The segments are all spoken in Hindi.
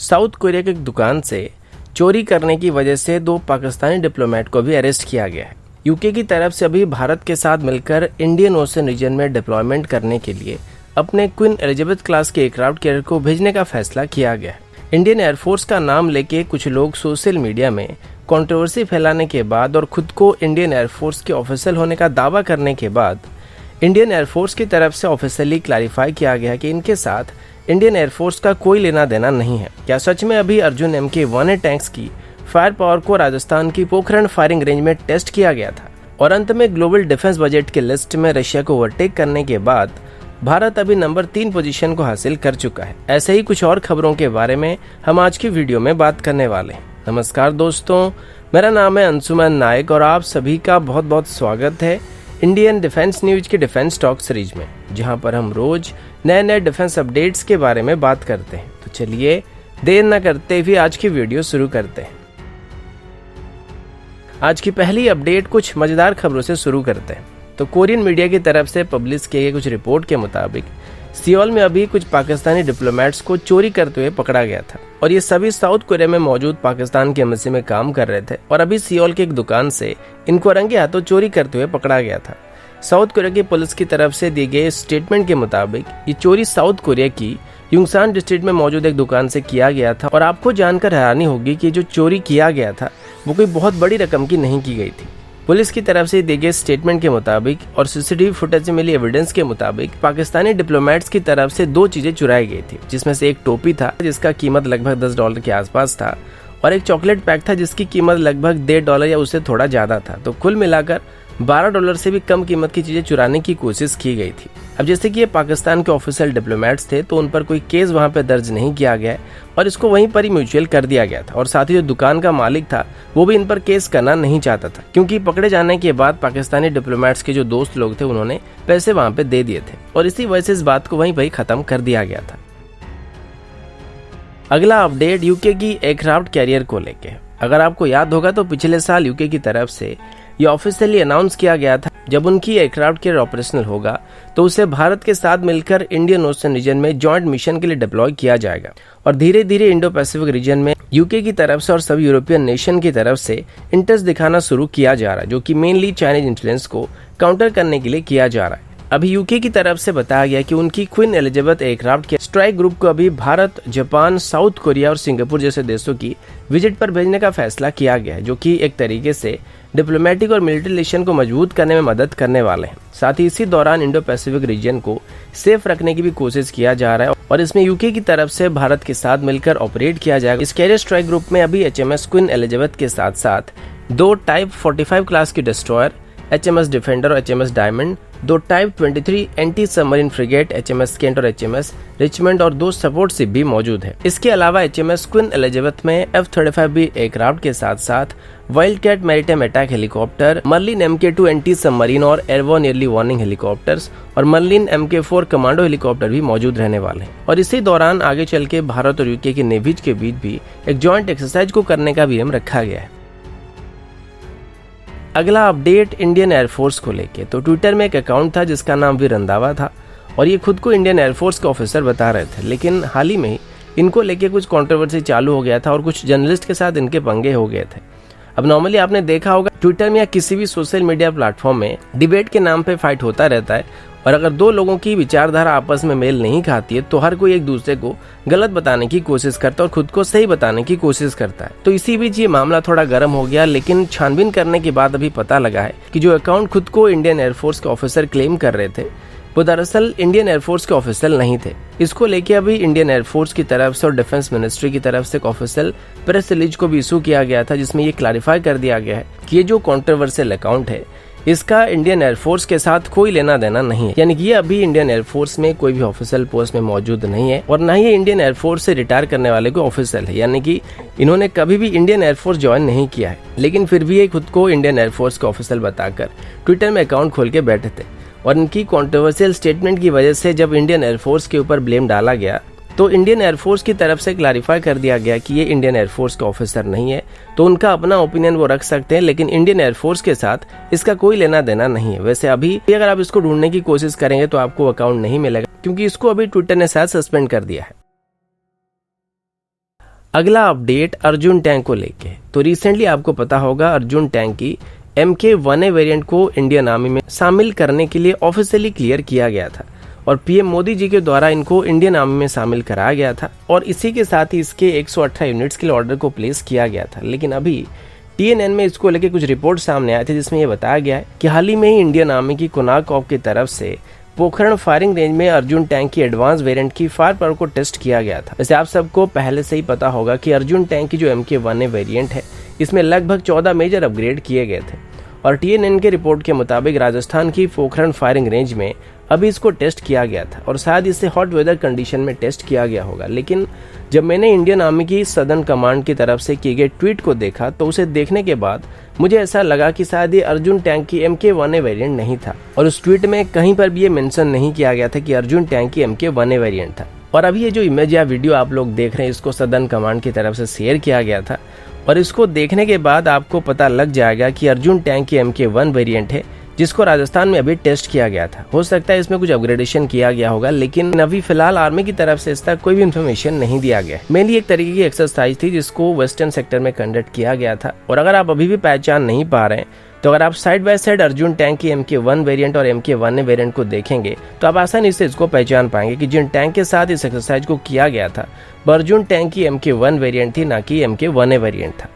साउथ कोरिया की एक दुकान से चोरी करने की वजह से 2 पाकिस्तानी डिप्लोमेट को भी अरेस्ट किया गया है। यूके की तरफ से अभी भारत के साथ मिलकर इंडियन ओशन रीजन में डिप्लॉयमेंट करने के लिए अपने क्वीन एलिजाबेथ क्लास के एयरक्राफ्ट कैरियर को भेजने का फैसला किया गया है। इंडियन एयरफोर्स का नाम लेके कुछ लोग सोशल मीडिया में कंट्रोवर्सी फैलाने के बाद और खुद को इंडियन एयरफोर्स के ऑफिसर होने का दावा करने के बाद इंडियन एयरफोर्स की तरफ से ऑफिशियली क्लैरिफाई किया गया कि इनके साथ इंडियन एयरफोर्स का कोई लेना देना नहीं है। क्या सच में अभी अर्जुन MK-1A टैंक्स की फायर पावर को राजस्थान की पोखरण फायरिंग रेंज में टेस्ट किया गया था? और अंत में ग्लोबल डिफेंस बजट की लिस्ट में रशिया को ओवरटेक करने के बाद भारत अभी नंबर 3 पोजीशन को हासिल कर चुका है। ऐसे ही कुछ और खबरों के बारे में हम आज की वीडियो में बात करने वाले हैं। नमस्कार दोस्तों, मेरा नाम है अंशुमन नायक और आप सभी का बहुत बहुत स्वागत है इंडियन डिफेंस न्यूज के डिफेंस टॉक सीरीज में, जहां पर हम रोज नए डिफेंस अपडेट्स के बारे में बात करते हैं। तो चलिए देर न करते हुए आज की वीडियो शुरू करते हैं। आज की पहली अपडेट कुछ मजेदार खबरों से शुरू करते हैं। तो कोरियन मीडिया की तरफ से पब्लिश किए गए कुछ रिपोर्ट के मुताबिक सियोल में अभी कुछ पाकिस्तानी डिप्लोमेट्स को चोरी करते हुए पकड़ा गया था और ये सभी साउथ कोरिया में मौजूद पाकिस्तान के एम्बेसी में काम कर रहे थे और अभी सियोल की एक दुकान से इनको रंगे हाथों चोरी करते हुए पकड़ा गया था। साउथ कोरिया की पुलिस की तरफ से दिए गए स्टेटमेंट के मुताबिक ये चोरी साउथ कोरिया की युंगसान डिस्ट्रिक्ट में मौजूद एक दुकान से किया गया था और आपको जानकर हैरानी होगी कि जो चोरी किया गया था वो कोई बहुत बड़ी रकम की नहीं की गई थी। पुलिस की तरफ से दिए गए स्टेटमेंट के मुताबिक और सीसीटीवी फुटेज में मिली एविडेंस के मुताबिक पाकिस्तानी डिप्लोमेट्स की तरफ से 2 चीजें चुराई गई थी, जिसमें से एक टोपी था जिसका कीमत लगभग $10 के आसपास था और एक चॉकलेट पैक था जिसकी कीमत लगभग $1.5 या उससे थोड़ा ज्यादा था। तो कुल मिलाकर $12 से भी कम कीमत की चीजें चुराने की कोशिश की गई थी। अब जैसे कि ये पाकिस्तान के ऑफिशियल डिप्लोमेट्स थे तो उन पर कोई केस वहां पे दर्ज नहीं किया गया और इसको वहीं पर ही म्यूचुअल कर दिया गया था और साथ ही जो दुकान का मालिक था वो भी इन पर केस करना नहीं चाहता था, क्योंकि पकड़े जाने के बाद पाकिस्तानी डिप्लोमेट्स के जो दोस्त लोग थे उन्होंने पैसे वहां पे दे दिए थे और इसी वजह से इस बात को वहीं पर खत्म कर दिया गया था। अगला अपडेट यूके की एयरक्राफ्ट कैरियर को लेके। अगर आपको याद होगा तो पिछले साल यूके की तरफ से ये ऑफिशियली अनाउंस किया गया था जब उनकी एयरक्राफ्ट कैरियर ऑपरेशनल होगा तो उसे भारत के साथ मिलकर इंडियन ओशन रीजन में जॉइंट मिशन के लिए डिप्लॉय किया जाएगा और धीरे धीरे इंडो पैसिफिक रीजन में यूके की तरफ से और सभी यूरोपियन नेशन की तरफ से इंटरेस्ट दिखाना शुरू किया जा रहा है, जो कि मेनली चाइनीज इन्फ्लुएंस को काउंटर करने के लिए किया जा रहा है। अभी यूके की तरफ से बताया गया कि उनकी क्वीन एलिजाबेथ एयरक्राफ्ट के स्ट्राइक ग्रुप को अभी भारत, जापान, साउथ कोरिया और सिंगापुर जैसे देशों की विजिट पर भेजने का फैसला किया गया है, जो कि एक तरीके से डिप्लोमेटिक और मिलिट्री रिलेशन को मजबूत करने में मदद करने वाले हैं। साथ ही इसी दौरान इंडो पैसिफिक रीजन को सेफ रखने की भी कोशिश किया जा रहा है और इसमें यूके की तरफ से भारत के साथ मिलकर ऑपरेट किया जाएगा। इस कैरियर स्ट्राइक ग्रुप में अभी HMS क्वीन एलिजाबेथ के साथ साथ 2 टाइप 45 क्लास की डिस्ट्रॉयर HMS डिफेंडर और HMS diamond, 2 type 23 anti submarine frigate HMS Kent और HMS रिचमंड और 2 सपोर्ट शिप भी मौजूद है। इसके अलावा HMS क्वीन एलिजाबेथ में F-35B एयरक्राफ्ट के साथ साथ wild cat maritime attack helicopter, Merlin MK-2 anti submarine और एयरबोर्न अर्ली वार्निंग हेलीकॉप्टर्स और मर्लिन MK-4 कमांडो हेलीकॉप्टर भी मौजूद रहने वाले हैं। और इसी दौरान आगे चल के भारत और यूके की नेवीज के बीच भी एक जॉइंट एक्सरसाइज को करने का भी एम रखा गया है। अगला अपडेट इंडियन एयरफोर्स को लेके। तो ट्विटर में एक अकाउंट था जिसका नाम वीर रंधावा था और ये खुद को इंडियन एयरफोर्स के ऑफिसर बता रहे थे, लेकिन हाल ही में ही इनको लेके कुछ कंट्रोवर्सी चालू हो गया था और कुछ जर्नलिस्ट के साथ इनके पंगे हो गए थे। अब नॉर्मली आपने देखा होगा ट्विटर में या किसी भी सोशल मीडिया प्लेटफॉर्म में डिबेट के नाम पे फाइट होता रहता है और अगर 2 लोगों की विचारधारा आपस में मेल नहीं खाती है तो हर कोई एक दूसरे को गलत बताने की कोशिश करता है और खुद को सही बताने की कोशिश करता है। तो इसी बीच ये मामला थोड़ा गर्म हो गया, लेकिन छानबीन करने के बाद अभी पता लगा है कि जो अकाउंट खुद को इंडियन एयरफोर्स के ऑफिसर क्लेम कर रहे थे वो दरअसल इंडियन एयरफोर्स के ऑफिसर नहीं थे। इसको लेके अभी इंडियन एयरफोर्स की तरफ से और डिफेंस मिनिस्ट्री की तरफ से एक ऑफिशियल प्रेस रिलीज को भी इशू किया गया था, जिसमें ये क्लैरिफाई कर दिया गया है कि ये जो कंट्रोवर्शियल अकाउंट है इसका इंडियन एयरफोर्स के साथ कोई लेना देना नहीं है। यानी कि ये अभी इंडियन एयरफोर्स में कोई भी ऑफिशियल पोस्ट में मौजूद नहीं है और ना ही इंडियन एयरफोर्स से रिटायर करने वाले कोई ऑफिसर है, यानी कि इन्होंने कभी भी इंडियन एयरफोर्स ज्वाइन नहीं किया है। लेकिन फिर भी ये खुद को इंडियन एयरफोर्स के ऑफिसर बताकर ट्विटर में अकाउंट खोल के बैठे थे और इनकी कंट्रोवर्शियल स्टेटमेंट की वजह से जब इंडियन एयरफोर्स के ऊपर ब्लेम डाला गया तो इंडियन एयरफोर्स की तरफ से क्लैरिफाई कर दिया गया कि ये इंडियन एयरफोर्स का ऑफिसर नहीं है, तो उनका अपना ओपिनियन वो रख सकते हैं, लेकिन इंडियन एयरफोर्स के साथ इसका कोई लेना देना नहीं है। वैसे अभी अगर आप इसको ढूंढने की कोशिश करेंगे तो आपको अकाउंट नहीं मिलेगा, क्योंकि इसको अभी ट्विटर ने शायद सस्पेंड कर दिया है। अगला अपडेट अर्जुन टैंक को लेके। तो रिसेंटली आपको पता होगा अर्जुन टैंक की MK1A वेरिएंट को इंडियन आर्मी में शामिल करने के लिए ऑफिशियली क्लियर किया गया था और पीएम मोदी जी के द्वारा इनको इंडियन आर्मी में शामिल कराया गया था और इसी के साथ ही इसके 118 यूनिट्स के लिए ऑर्डर को प्लेस किया गया था। लेकिन अभी TNN में इसको लेके कुछ रिपोर्ट सामने आए थे जिसमें यह बताया गया है कि हाल ही में ही इंडियन आर्मी की कुनाक कॉर्प की तरफ से पोखरण फायरिंग रेंज में अर्जुन टैंक की एडवांस वेरिएंट की फायर पावर को टेस्ट किया गया था। वैसे आप सबको पहले से ही पता होगा कि अर्जुन टैंक की जो MK1A वेरिएंट है इसमें लगभग 14 मेजर अपग्रेड किए गए थे और TNN के रिपोर्ट के मुताबिक राजस्थान की पोखरण फायरिंग रेंज में अभी इसको टेस्ट किया गया था और शायद इसे हॉट वेदर कंडीशन में टेस्ट किया गया होगा। लेकिन जब मैंने इंडियन आर्मी की सदर्न कमांड की तरफ से किए गए ट्वीट को देखा तो उसे देखने के बाद मुझे ऐसा लगा कि शायद ये अर्जुन टैंक की MK1A वेरिएंट नहीं था और उस ट्वीट में कहीं पर भी ये मेंशन नहीं किया गया था कि अर्जुन टैंक की MK1A वेरिएंट था। और अभी ये जो इमेज या वीडियो आप लोग देख रहे हैं इसको सदर्न कमांड की तरफ से शेयर किया गया था और इसको देखने के बाद आपको पता लग जाएगा कि अर्जुन टैंक की MK1 वेरिएंट है जिसको राजस्थान में अभी टेस्ट किया गया था। हो सकता है इसमें कुछ अपग्रेडेशन किया गया होगा लेकिन अभी फिलहाल आर्मी की तरफ से इस तक कोई भी इन्फॉर्मेशन नहीं दिया गया। मेनली एक तरीके की एक्सरसाइज थी जिसको वेस्टर्न सेक्टर में कंडक्ट किया गया था और अगर आप अभी भी पहचान नहीं पा रहे हैं तो अगर आप side by side Arjun tank की MK1 वेरिएंट और MK1A वेरिएंट को देखेंगे तो आप आसानी से इसको पहचान पाएंगे कि जिन टैंक के साथ इस एक्सरसाइज को किया गया था वो अर्जुन टैंक की MK1 वेरिएंट थी, ना कि MK1A वेरिएंट था।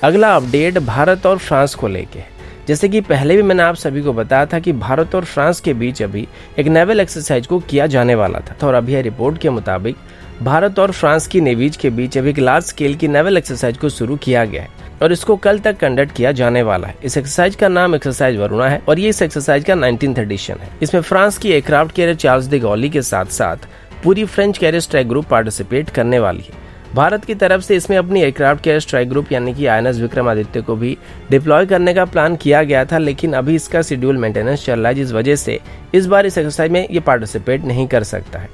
अगला अपडेट भारत और फ्रांस को लेके। जैसे कि पहले भी मैंने आप सभी को बताया था कि भारत और फ्रांस के बीच अभी एक नेवल एक्सरसाइज को किया जाने वाला था और अभी यह रिपोर्ट के मुताबिक भारत और फ्रांस की नेवीज के बीच अभी एक लार्ज स्केल की नेवल एक्सरसाइज को शुरू किया गया है और इसको कल तक कंडक्ट किया जाने वाला है। इस एक्सरसाइज का नाम एक्सरसाइज वरुणा है और ये इस एक्सरसाइज का 19th एडिशन है। इसमें फ्रांस की एयरक्राफ्ट कैरियर चार्ल्स डी गॉली के साथ साथ पूरी French carrier strike group participate करने वाली है। भारत की तरफ से इसमें अपनी एयरक्राफ्ट कैरियर स्ट्राइक ग्रुप यानी कि INS विक्रमादित्य को भी डिप्लॉय करने का प्लान किया गया था लेकिन अभी इसका शेड्यूल मेंटेनेंस चल रहा है जिस वजह से इस बार इस एक्सरसाइज में ये पार्टिसिपेट नहीं कर सकता है।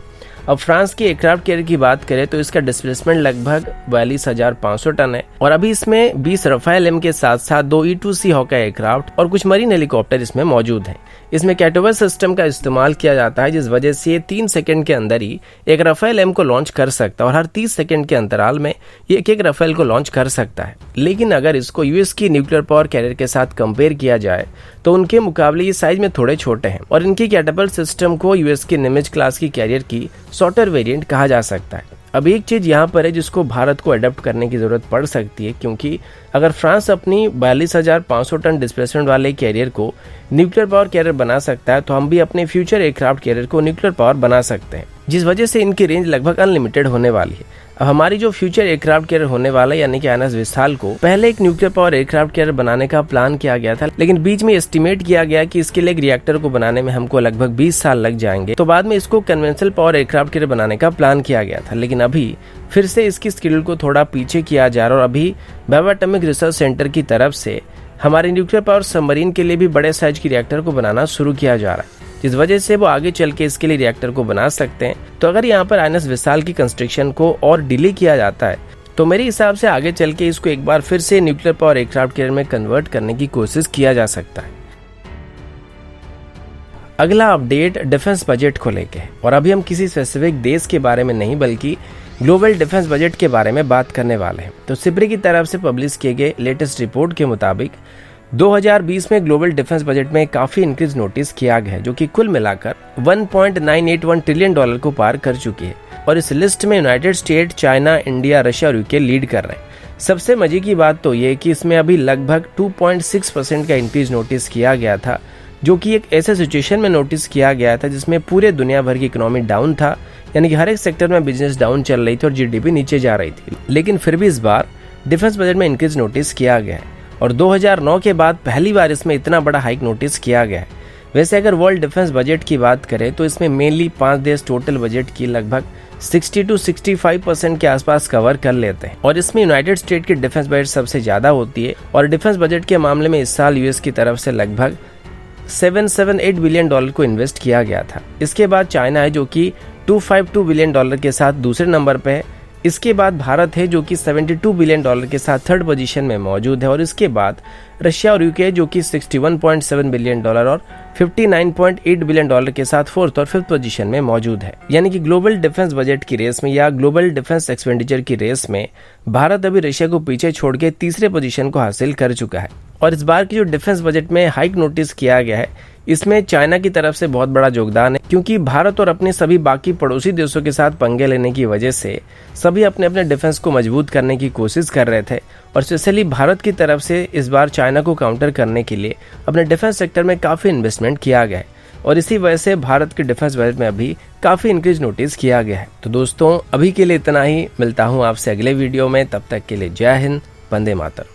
अब फ्रांस की एयरक्राफ्ट कैरियर की बात करें तो इसका डिस्प्लेसमेंट लगभग 42,500 टन है और अभी इसमें 20 रफाल M के साथ साथ 2 E-2C हॉकाई एयरक्राफ्ट और कुछ मरीन हेलीकॉप्टर इसमें मौजूद हैं। इसमें कैटोवर सिस्टम का इस्तेमाल किया जाता है जिस वजह से ये 3 सेकंड के अंदर ही एक रफाल M को लॉन्च कर सकता है और हर 30 सेकंड के अंतराल में ये एक रफाल को लॉन्च कर सकता है। लेकिन अगर इसको US की न्यूक्लियर पावर कैरियर के साथ कंपेयर किया जाए तो उनके मुकाबले ये साइज में थोड़े छोटे हैं और इनकी कैटापल्ट सिस्टम को US की निमिज क्लास की कैरियर की शॉर्टर वेरिएंट कहा जा सकता है। अब एक चीज यहाँ पर है जिसको भारत को अडॉप्ट करने की जरूरत पड़ सकती है क्योंकि अगर फ्रांस अपनी 42,500 टन डिस्प्लेसमेंट वाले कैरियर को न्यूक्लियर पावर कैरियर बना सकता है तो हम भी अपने फ्यूचर एयरक्राफ्ट कैरियर को न्यूक्लियर पावर बना सकते हैं जिस वजह से इनकी रेंज लगभग अनलिमिटेड होने वाली है। अब हमारी जो फ्यूचर एयरक्राफ्ट कैरियर होने वाला है यानी कि INS विशाल को पहले एक न्यूक्लियर पावर एयरक्राफ्ट कैरियर बनाने का प्लान किया गया था लेकिन बीच में एस्टिमेट किया गया कि इसके लिए एक रिएक्टर को बनाने में हमको लगभग 20 साल लग जाएंगे तो बाद में इसको कन्वेंशनल पावर एयरक्राफ्ट कैरियर बनाने का प्लान किया गया था। लेकिन अभी फिर से इसकी स्केड्यूल को थोड़ा पीछे किया जा रहा है और अभी बैबा एटॉमिक रिसर्च सेंटर की तरफ से हमारे न्यूक्लियर पावर सबमरीन के लिए भी बड़े साइज की रिएक्टर को बनाना शुरू किया जा रहा है जिस वजह से वो आगे चल के इसके लिए रिएक्टर को बना सकते हैं। तो अगर यहाँ पर INS विशाल की कंस्ट्रक्शन को और डिले किया जाता है तो मेरे हिसाब से आगे चल के इसको एक बार फिर से न्यूक्लियर पावर एयरक्राफ्ट कैरियर में कन्वर्ट करने की कोशिश किया जा सकता है। अगला अपडेट डिफेंस बजट को लेके और अभी हम किसी स्पेसिफिक देश के बारे में नहीं बल्कि ग्लोबल डिफेंस बजट के बारे में बात करने वाले हैं। तो सिब्री की तरफ से पब्लिश किए गए लेटेस्ट रिपोर्ट के मुताबिक 2020 में ग्लोबल डिफेंस बजट में काफी इंक्रीज नोटिस किया गया है जो कि कुल मिलाकर $1.981 ट्रिलियन को पार कर चुकी है और इस लिस्ट में United state, China, India, Russia और यूके लीड कर रहे हैं। सबसे मजे की बात तो ये कि इसमें अभी लगभग 2.6% का इंक्रीज नोटिस किया गया था जो कि एक ऐसे सिचुएशन में नोटिस किया गया था जिसमें पूरे दुनिया भर की इकोनॉमी डाउन था यानी कि हर एक सेक्टर में बिजनेस डाउन चल रही थी और GDP नीचे जा रही थी। लेकिन फिर भी इस बार डिफेंस बजट में इंक्रीज नोटिस किया गया है और 2009 के बाद पहली बार इसमें इतना बड़ा हाइक नोटिस किया गया है। वैसे अगर वर्ल्ड डिफेंस बजट की बात करें तो इसमें मेनली 5 देश टोटल बजट की लगभग 60 to 65% के आसपास कवर कर लेते हैं और इसमें यूनाइटेड स्टेट की डिफेंस बजट सबसे ज्यादा होती है और डिफेंस बजट के मामले में इस साल US की तरफ से लगभग $778 बिलियन को इन्वेस्ट किया गया था। इसके बाद चाइना है जो कि $252 बिलियन के साथ दूसरे नंबर पे है। इसके बाद भारत है जो कि $72 बिलियन के साथ थर्ड पोजीशन में मौजूद है और इसके बाद रशिया और यूके जो कि $61.7 बिलियन और $59.8 बिलियन के साथ फोर्थ और फिफ्थ पोजीशन में मौजूद है। यानी कि ग्लोबल डिफेंस बजट की रेस में या ग्लोबल डिफेंस एक्सपेंडिचर की रेस में भारत अभी रशिया को पीछे छोड़ के तीसरे पोजीशन को हासिल कर चुका है। और इस बार की जो डिफेंस बजट में हाइक नोटिस किया गया है, इसमें चाइना की तरफ से बहुत बड़ा योगदान है, क्योंकि भारत और अपने सभी बाकी पड़ोसी देशों के साथ पंगे लेने की वजह से सभी अपने अपने डिफेंस को मजबूत करने की कोशिश कर रहे थे। और स्पेशली भारत की तरफ से इस बार चाइना को काउंटर करने के लिए अपने डिफेंस सेक्टर में काफी इन्वेस्टमेंट किया गया है और इसी वजह से भारत के डिफेंस बजट में अभी काफी इंक्रीज नोटिस किया गया है। तो दोस्तों, अभी के लिए इतना ही। मिलता हूँ आपसे अगले वीडियो में, तब तक के लिए जय हिंद, वंदे मातरम।